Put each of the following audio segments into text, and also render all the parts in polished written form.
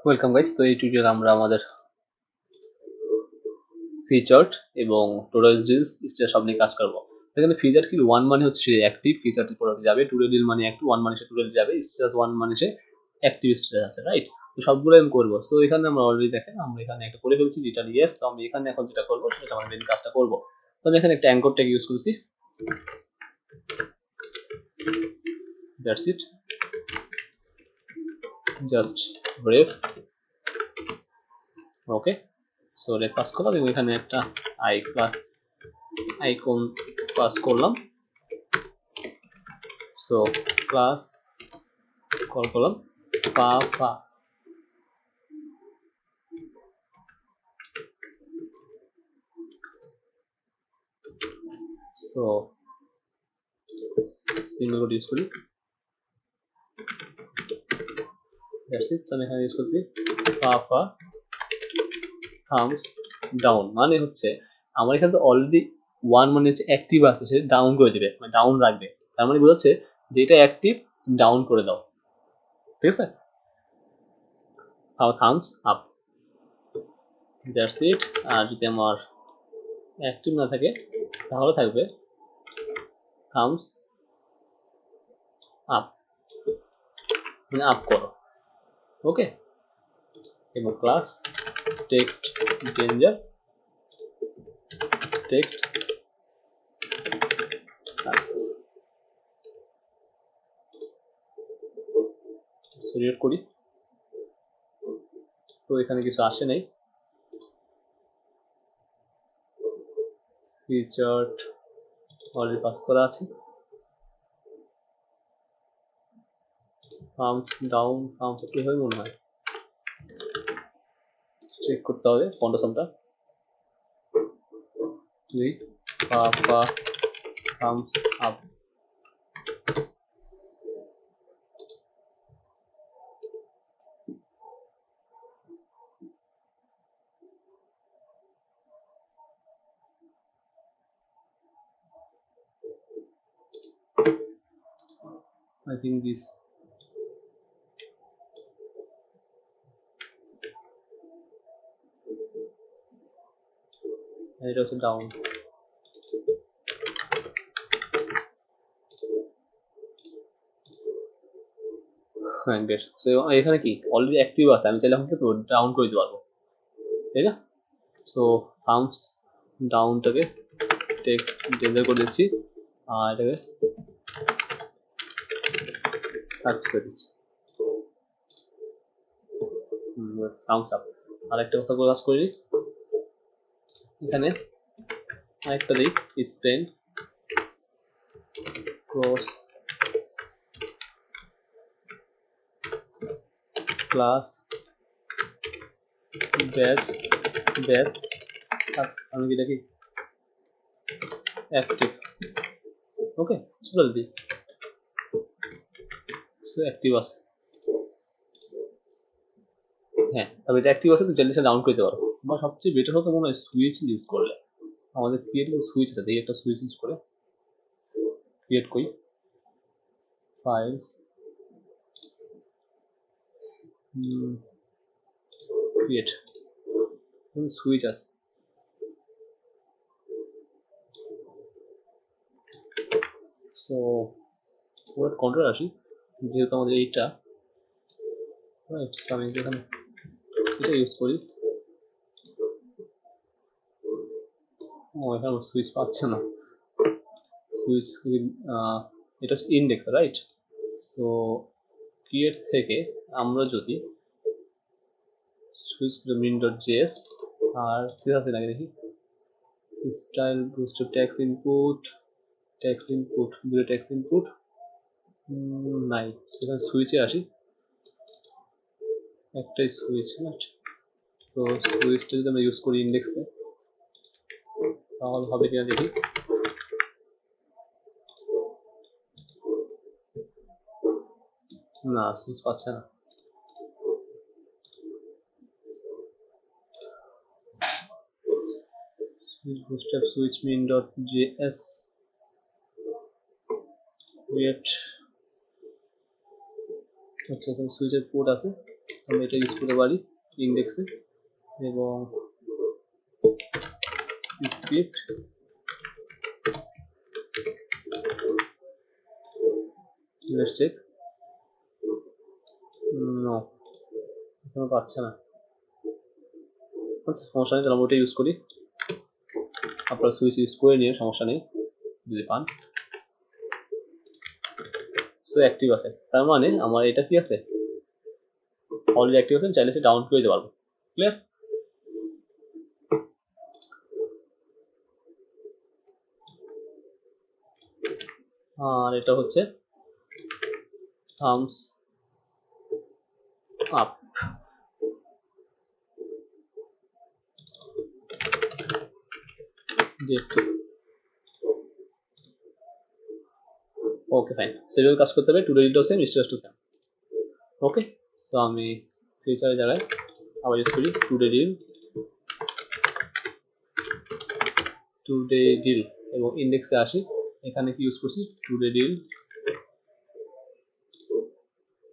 Welcome guys. তো এই টিউটোরিয়ালে আমরা আমাদের ফিচার্ড এবং টোটাল ডিলস স্টেজ সব নিয়ে কাজ করব। এখানে ফিচার কি 1 মানে হচ্ছে সে অ্যাক্টিভ, ফিচারটি প্রোডাক্ট যাবে, টোটাল ডিল মানে অ্যাক্টিভ, 1 মানে সে টোটাল যাবে, স্টেজ 1 মানে সে অ্যাক্টিভ স্টেজ আছে, রাইট? তো সবগুলো আমি করব। সো এখানে আমরা অলরেডি দেখেন আমরা এখানে একটা করে ফেলছি রিটার্ন ইয়েস। তো আমি এখানে এখন যেটা করব সেটা আমরা মেইন কাজটা করব। তো আমি এখানে একটা অ্যাঙ্কর ট্যাগ ইউজ করছি, that's it, just brave. Okay, so ref pass করলাম এবং এখানে একটা আইকন পাস করলাম। সো ক্লাস কল করলাম পা। সো সিঙ্গেল কোড ইউজ করি, দ্যাটস ইট। আমি এখানে ইউজ করছি পা থামস ডাউন, মানে হচ্ছে আমার এখানে তো অলরেডি 1 মানে হচ্ছে অ্যাক্টিভ আছে, সে ডাউন করে দিবে, মানে ডাউন রাখবে। তার মানে বোঝাচ্ছে যে এটা অ্যাক্টিভ, ডাউন করে দাও, ঠিক আছে? Thumbs up, that's it. আর যদি আমার অ্যাক্টিভ না থাকে তাহলে থাকবে থামস আপ, মানে আপ করো। ওকে, এবং class text danger, text success. Select করি, তো এখানে কিছু আসে নাই। ফিচার্ড অলরেডি পাস করা আছে। থামস ডাউন, থামস আপ কিভাবে মনে হয় চেক করতে হবে ফন্টাসামটা। পা thumbs up. I think this and it also down. So এখানে কি অলরেডি অ্যাক্টিভ আছে, আমি চাইলে এখন কিন্তু ডাউন করে দিতে পারবো, তাই না? সো থামস ডাউনটাকে টেক্সট ডেঞ্জার করে দিচ্ছি আর এটাকে সার্চ করে দিচ্ছি থামস আপ। আর একটা কথা কাজ করি, এখানে আরেকটা দিই Spain cross class batch success. আমি কি দেখি অ্যাক্টিভ। ওকে, চলে দিই। সো অ্যাক্টিভ আছে, হ্যাঁ, তবে এটা অ্যাক্টিভ আছে, তো চাইলে ডাউন করতে পারো। বা সবচেয়ে বেটার হতো মনে হয় সুইচ ইউজ করলে। আমাদের ক্রিয়েট সুইচ আছে, দেখি একটা সুইচ ইউজ করে ক্রিয়েট করি ফাইলস ক্রিয়েট সুইচ আছে। সো পুরো কন্ট্রোল আসি, যেহেতু আমাদের এইটা রাইট, আমি এখানে এটা ইউজ করি। ও এখানে সুইচ পাচ্ছে না, সুইচ এটা ইন্ডেক্স, রাইট? সো ক্রিয়েট থেকে আমরা যদি সুইচ min.js আর সিএস আছে নাকি দেখি, স্টাইল বুস্টার ট্যাক্স ইনপুট দুটো ট্যাক্স ইনপুট নাই, সেখানে সুইচে আসি, একটাই সুইচ, রাইট? তো সুইচটা যদি আমরা ইউজ করি ইন্ডেক্সে তাহলে হবে কিনা দেখি। না, সুইচ পাচ্ছে না। bootstrap switch min.js create, আচ্ছা এখানে সুইচের পোর্ট আছে, আমি এটা ইউজ করতে পারি ইন্ডেক্সে এবং স্ক্রিপ্ট লেটস চেক নো এখনো পাচ্ছে না আচ্ছা সমস্যা নেই তাহলে আমরা ওটা ইউজ করি আপনারা সুইচ ইউজ করে নিয়ে সমস্যা নেই যদি পান সো অ্যাক্টিভ আছে তার মানে আমার এটা কি আছে অলরেডি অ্যাক্টিভ আছে চাইলে সে ডাউন করে দিতে পারবো ক্লিয়ার আর এটা হচ্ছে থামস আপ ওকে ফাইন সেভাবে কাজ করতে হবে টুডে ডিলটাও same status to same okay তো আমি ফিচারের জায়গায় আবার ইউজ করি টুডে ডিল এবং ইন্ডেক্সে আসি এখানে কি ইউজ করছি today deal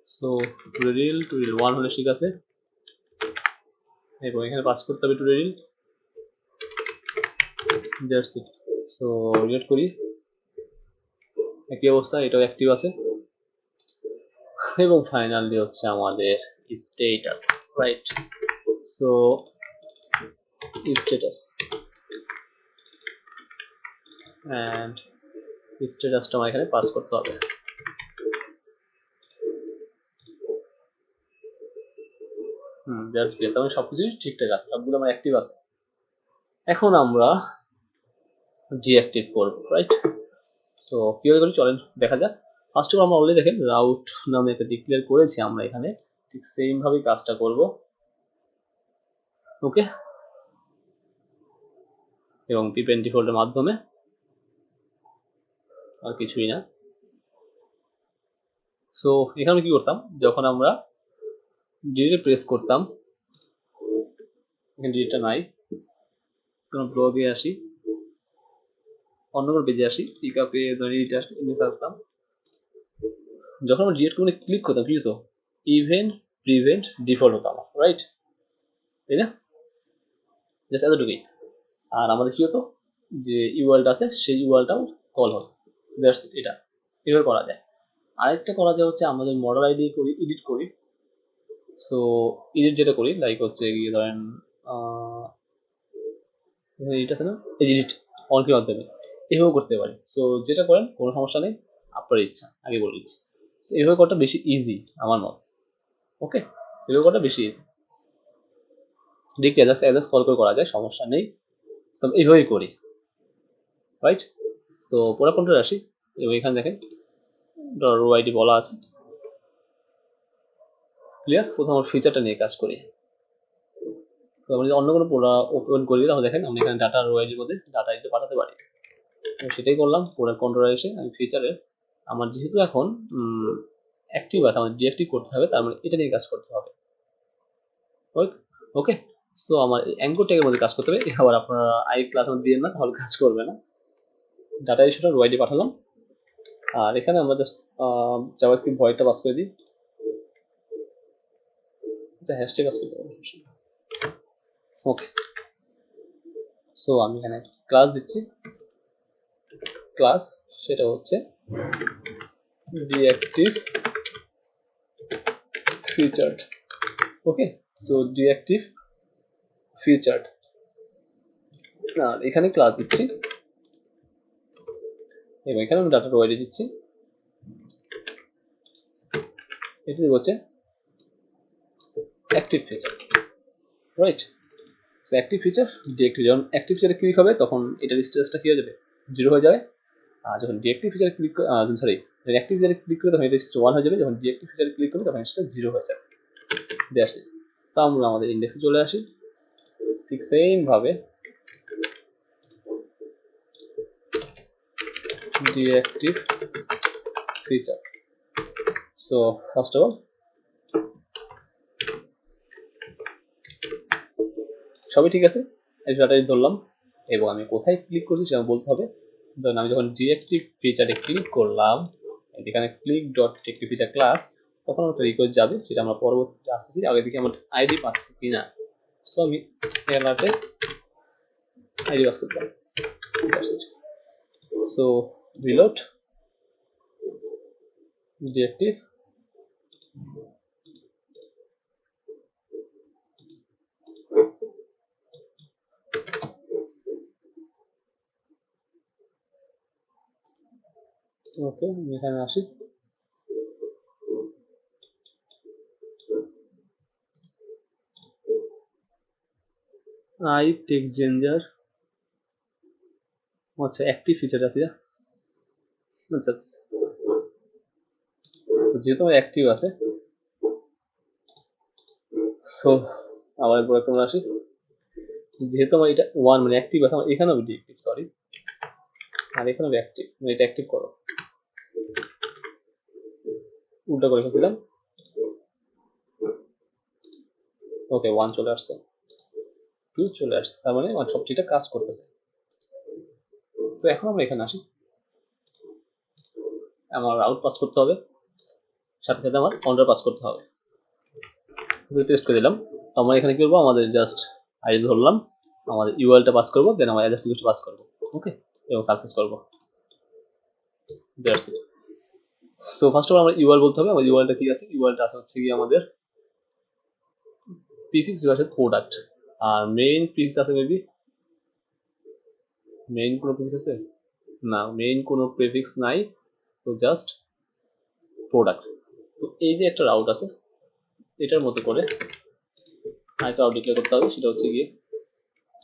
so today deal 1 হলে ঠিক আছে এবং এখানে পাস করতে হবে today deal that's it so relate করি একই অবস্থা এটাও অ্যাক্টিভ আছে এবং ফাইনালি হচ্ছে আমাদের status right so status and স্ট্যাটাসটা আমার এখানে পাস করতে হবে দ্যাটস ক্লিয়ার তাহলে সবকিছুই ঠিকঠাক আছে সবগুলো আমার অ্যাক্টিভ আছে এখন আমরা ডিঅ্যাক্টিভ করব রাইট সো কিভাবে করি চলেন দেখা যাক ফার্স্ট অফ আমরা অলরেডি দেখেন রাউট নামে একটা ডিক্লেয়ার করেছি আমরা এখানে ঠিক সেম ভাবে কাজটা করব ওকে এবং পিপেন ডিফল্টের মাধ্যমে আর কিছুই না সো এখানে কি করতাম যখন আমরা ডিলিট প্রেস করতাম এখানে ডিলিটটা নাই কোনো ব্লগে আসি অন্য কোনো পেজে আসি পিকআপে ধরে এটা ইমেজ আসতাম যখন আমরা ডিলিট করে ক্লিক করতাম কি হতো ইভেন্ট প্রিভেন্ট ডিফল্ট হতো আমার রাইট তাই না জাস্ট এতটুকুই আর আমাদের কি হতো যে ইউআরএলটা আছে সেই ইউআরএলটাও কল হতো দ্যাটস এটা এভাবে করা যায় আরেকটা করা যায় হচ্ছে আমরা যদি মডেল আইডি করি এডিট করি সো এডিট যেটা করি লাইক হচ্ছে গিয়ে ধরেন এটা আছে না এডিট অনলি মাধ্যমে এভাবে করতে পারি সো যেটা করেন কোনো সমস্যা নেই আপনার ইচ্ছা আগে বলে দিচ্ছি সো এভাবে করাটা বেশি ইজি আমার মত ওকে এভাবে করাটা বেশি ইজি দেখতে অ্যাজাস কল করে করা যায় সমস্যা নেই তবে এইভাবেই করি রাইট তো পুরো কন্ট্রোল আসি এবং এখানে দেখেন রো আইডি বলা আছে ক্লিয়ার প্রথম আমরা ফিচারটা নিয়ে কাজ করি তো আমরা যদি অন্য কোনো পোড়া ওপেন করি তাহলে দেখেন আমরা এখানে ডাটা রো আইডির মধ্যে ডাটা আইডি পাঠাতে পারি তো সেটাই করলাম পুরো কন্ট্রোল এসে আমি ফিচারে আমার যেহেতু এখন অ্যাক্টিভ আছে আমাদের ডিঅ্যাক্টিভ করতে হবে তার মানে এটা নিয়ে কাজ করতে হবে ওকে তো আমার অ্যাঙ্কর ট্যাগের মধ্যে কাজ করতে হবে আবার আপনারা আই ক্লাস মধ্যে দিয়ে না তাহলে কাজ করবে না ডাটা ইস্যুটা রো আইডি পাঠালাম আর এখানে আমরা জাস্ট জাভাস্ক্রিপ্ট ভয়েডটা পাস করে দিই আচ্ছা হ্যাশট্যাগ পাস করতে পারি ওকে সো আমি এখানে ক্লাস দিচ্ছি ক্লাস সেটা হচ্ছে deactive featured okay so deactive featured আর এখানে ক্লাস দিচ্ছি এবং এখানে আমি ডাটা রো আইডি দিচ্ছি এটি হচ্ছে active feature right so active feature deactive যখন অ্যাক্টিভ ফিচারে ক্লিক হবে তখন এটার স্ট্যাটাসটা কি হয়ে যাবে 0 হয়ে যাবে আর যখন ডিঅ্যাক্টিভ ফিচারে ক্লিক সরি যখন অ্যাক্টিভ ফিচারে ক্লিক করবে তখন এটা 1 হয়ে যাবে যখন ডিঅ্যাক্টিভ ফিচারে ক্লিক করবে তখন সেটা 0 হয়ে যাবে দ্যাটস ইট তো আমরা আমাদের ইন্ডেক্সে চলে আসি ঠিক সেম ভাবে deactive feature so first of all সবই ঠিক আছে এই ডাটাই ধরলাম এবং আমি কোথায় ক্লিক করছি সেটা বলতে হবে ধরুন আমি যখন ডিঅ্যাক্টিভ ফিচারে ক্লিক করলাম এখানে click dot deactive feature class তখন একটা রিকোয়েস্ট যাবে, সেটা আমরা পরবর্তীতে আসতেছি। আগে থেকে আমার আইডি পাচ্ছি কিনা। সো আমি এলাতে আইডি পাস করতে পারি। সো রিলোড ডিএক্টিভ ওকে, আমি এখানে আসি। আই টেক্সট চেঞ্জার, আচ্ছা অ্যাক্টিভ ফিচার আছে। আচ্ছা যেহেতু আমার অ্যাক্টিভ আছে, সো আবার একবার তোমরা আসি। যেহেতু আমার এটা ওয়ান মানে অ্যাক্টিভ আছে, আমার এখানেও ডিএক্টিভ, সরি, আর এখানেও অ্যাক্টিভ, মানে এটা অ্যাক্টিভ করো। উল্টা করে ফেলছিলাম। ওকে, ওয়ান চলে আসছে, টু চলে আসছে, তার মানে আমার সব ঠিকঠাক কাজ করতেছে। তো এখন আমরা এখানে আসি, আমার আউট পাস করতে হবে, সাথে সাথে আমার কাউন্টার পাস করতে হবে। টেস্ট করে দিলাম। তো আমরা এখানে কি করবো, আমাদের জাস্ট আইডি ধরলাম, আমাদের ইউআরএলটা পাস করবো, দেন আমার অ্যাড্রেস রিকোয়েস্ট পাস করবো। ওকে, এবং সাকসেস করবো। That's it. So first of all আমার ইউআরএল বলতে হবে। আমার ইউআরএলটা কি আছে, ইউআরএলটা আছে হচ্ছে কি আমাদের প্রিফিক্স আছে প্রোডাক্ট, আর মেইন প্রিফিক্স আছে মেবি, মেইন কোনো প্রিফিক্স আছে না, মেইন কোনো প্রিফিক্স নাই, তো জাস্ট প্রোডাক্ট। তো এই যে একটা রাউট আছে, এটার মতো করে আরেকটা রাউট ডিক্লেয়ার করতে হবে, সেটা হচ্ছে গিয়ে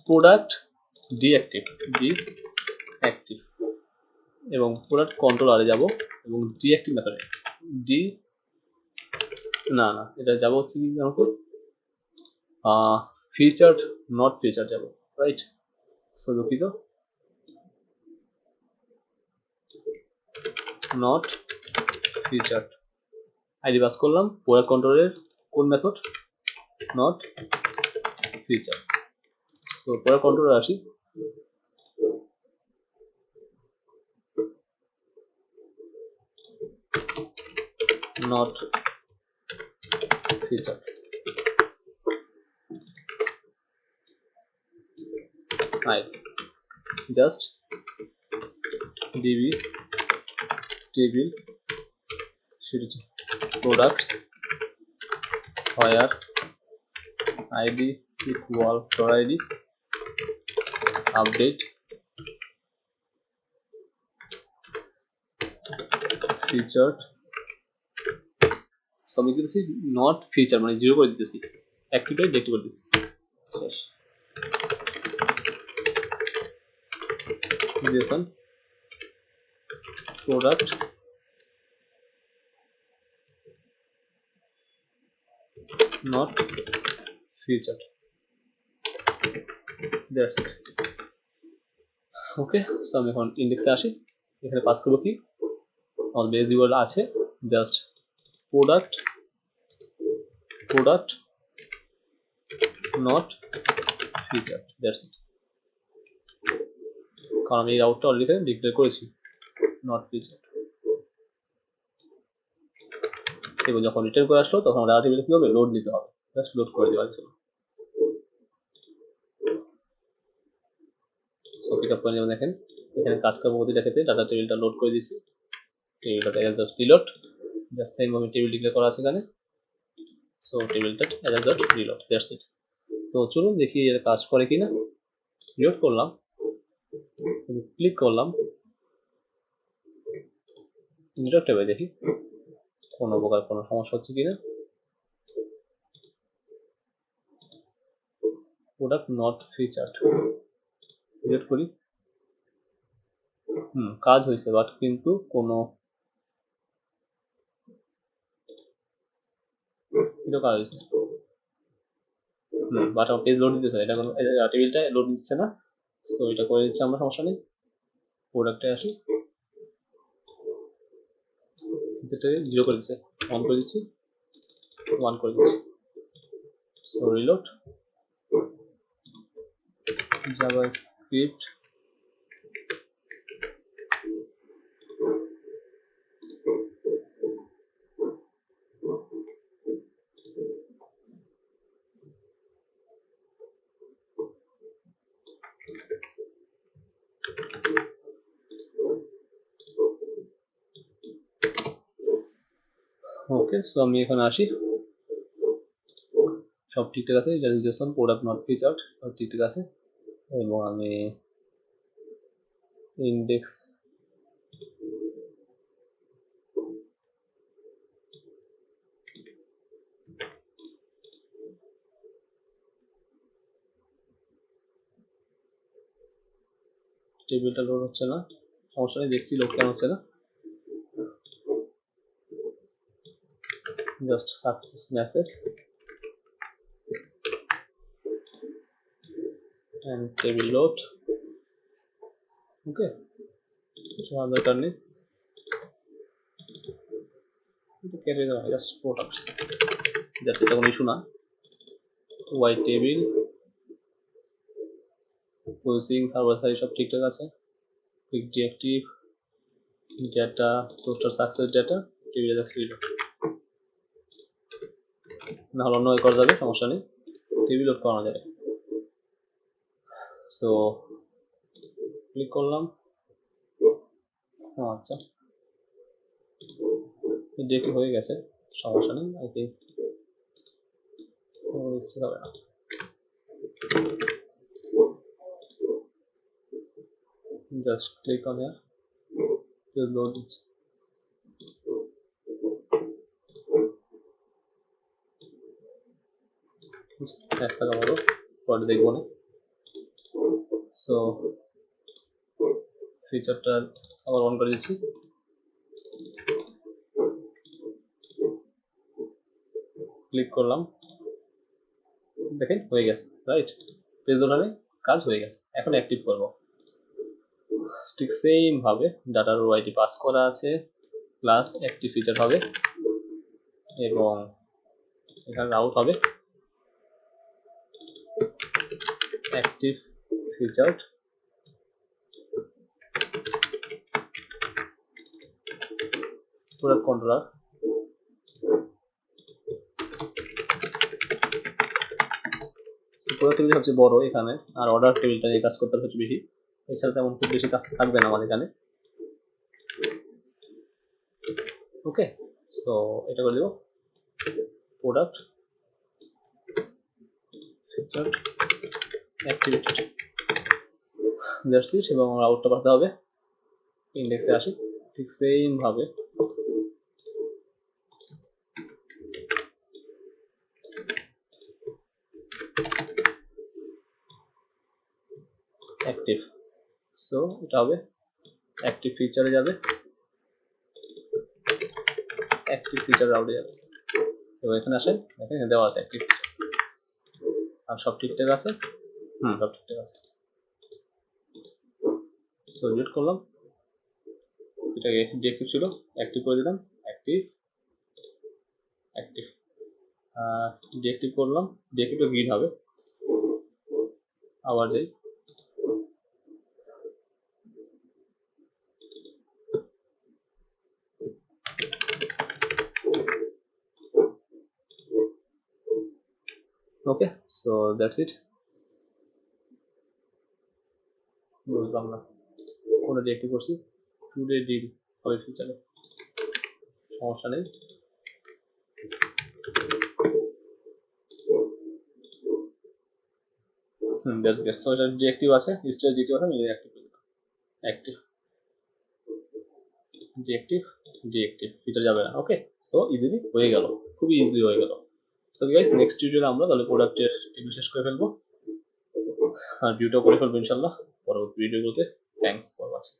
প্রোডাক্ট ডিঅ্যাক্টিভ, ডিঅ্যাক্টিভ, এবং প্রোডাক্ট কন্ট্রোলারে যাব এবং ডিঅ্যাক্টিভ মেথডে ডি না না এটা যাব হচ্ছে কি আমাকে ফিচার্ড নট ফিচার যাব, রাইট। সো দুঃখিত, নট ফিচার্ড আইডি পাস করলাম, প্রোডাক্ট কন্ট্রোলের কোন method, not feature. So product controller আসি, not feature, right, just db table series products where id equal to id update featured। So আমি কি দিচ্ছি, not feature মানে zero করে দিতেছি, অ্যাক্টিভেট ডিঅ্যাক্টিভ করে দিচ্ছি, শেষ। Jason product not feature, that's it. Okay, so আমি এখন ইন্ডেক্সে আসি, এখানে পাস করবো কি, আমার বেস ইউআরএল আছে, just product product not feature, that's it. কারণ আমি এই রাউটটা অলরেডি এখানে ডিক্লেয়ার করেছি, নট ফিচার। এবং যখন রিটার্ন করে আসলো তখন আমরা টেবিলে কি হবে, লোড নিতে হবে, জাস্ট লোড করে দেওয়ার জন্য। সো পিক আপ করে যেমন দেখেন এখানে কাজ করবো প্রতিটা ক্ষেত্রে ডাটা টেবিলটা লোড করে দিয়েছি, টেবিলটা জাস্ট রিলোড, জাস্ট সেম ভাবে টেবিল ডিক্লেয়ার করা আছে এখানে। সো টেবিলটা জাস্ট রিলোড, দ্যাটস ইট। তো চলুন দেখি এর কাজ করে কিনা। রিলোড করলাম, ক্লিক করলাম, নেটওয়ার্ক ট্যাবে দেখি কোনো প্রকার কোনো সমস্যা হচ্ছে কিনা। প্রোডাক্ট নট ফিচার্ড, রিলোড করি, কাজ হয়েছে, বাট কিন্তু কোনো কাজ হয়েছে, বাট আমার পেজ লোড দিতেছে, এটা কোনো টেবিলটা লোড দিচ্ছে না। সো এটা করে দিচ্ছে আমরা, সমস্যা নেই। প্রোডাক্টে আসি, যেটা জিরো করে দিচ্ছে, অন করে দিচ্ছি, ওয়ান করে দিচ্ছি। সো রিলোড জাভাস্ক্রিপ্ট ওকে, সো আমি এখানে আসি, সব ঠিকঠাক আছে, রেজিস্ট্রেশন প্রোডাক্ট নট ফিচার্ড সব ঠিকঠাক আছে, এবং আমি ইন্ডেক্স টেবিলটা লোড হচ্ছে না, সমস্যা নেই, দেখছি লোড কেন হচ্ছে না। Just success message and table load. ওকে, দরকার নেই, কেটে দেওয়া, জাস্ট প্রোডাক্টস, জাস্ট এটা কোনো ইস্যু না। Y table processing server side সব ঠিকঠাক আছে, কুইক ডিএক্টিভ data poster success data table just reload, না হলে অন্য করা যাবে, সমস্যা নেই, টেবিল লোড করানো যাবে। সো ক্লিক করলাম, আচ্ছা ডিএক্টিভ হয়ে গেছে, সমস্যা নেই, আই থিঙ্ক হবে না। Just click on here to load it. পরে দেখবো না। সো ফিচারটা আবার অন করে দিচ্ছি, ক্লিক করলাম, দেখেন হয়ে গেছে, রাইট, পেজ লোডারে কাজ হয়ে গেছে। এখন অ্যাক্টিভ করব, ঠিক সেম ভাবে ডাটার ওআইডি পাস করা আছে, প্লাস অ্যাক্টিভ ফিচার হবে, এবং এখানে রাউট হবে active feature product controller. Product table সবচেয়ে বড় এখানে, আর অর্ডার টেবিলটা নিয়ে কাজ করতে হচ্ছে বেশি, এছাড়া তেমন খুব বেশি কাজ থাকবে না আমাদের এখানে। ওকে, সো এটা করে দেব product feature activated, that's it, এবং আমরা আউটটা পাঠাতে হবে। ইন্ডেক্সে আসি, ঠিক সেম ভাবে অ্যাক্টিভ, সো এটা হবে অ্যাক্টিভ ফিচারে যাবে, অ্যাক্টিভ ফিচার রাউটে যাবে, এবং এখানে আসেন, এখানে দেওয়া আছে অ্যাক্টিভ ফিচার, আর সব ঠিকঠাক আছে, সব ঠিকঠাক আছে। সো ডিলিট করলাম, এটা ডিএক্টিভ ছিল, অ্যাক্টিভ করে দিলাম, অ্যাক্টিভ অ্যাক্টিভ, ডিএক্টিভ করলাম, ডিএক্টিভটা গ্রিন হবে, আবার যাই, ওকে, সো দ্যাটস ইট। বুঝলাম না কোনটা ডিএক্টিভ করছি, টুডে ডিল হবে ফিচারে, সমস্যা নেই। দ্যাটস গুড, সো এটা ডিএক্টিভ আছে, স্টেজ ডিএক্টিভ আছে, আমি অ্যাক্টিভ করে দিলাম, অ্যাক্টিভ ডিএক্টিভ ডিএক্টিভ ফিচার যাবে না। ওকে, সো ইজিলি হয়ে গেল, খুবই ইজিলি হয়ে গেল। তো গাইস নেক্সট টিউটোরিয়ালে আমরা তাহলে প্রোডাক্টের টেবিল শেষ করে ফেলবো, আর ভিউটাও করে ফেলবো ইনশাআল্লাহ পরবর্তী ভিডিওগুলোতে। Thanks for watching.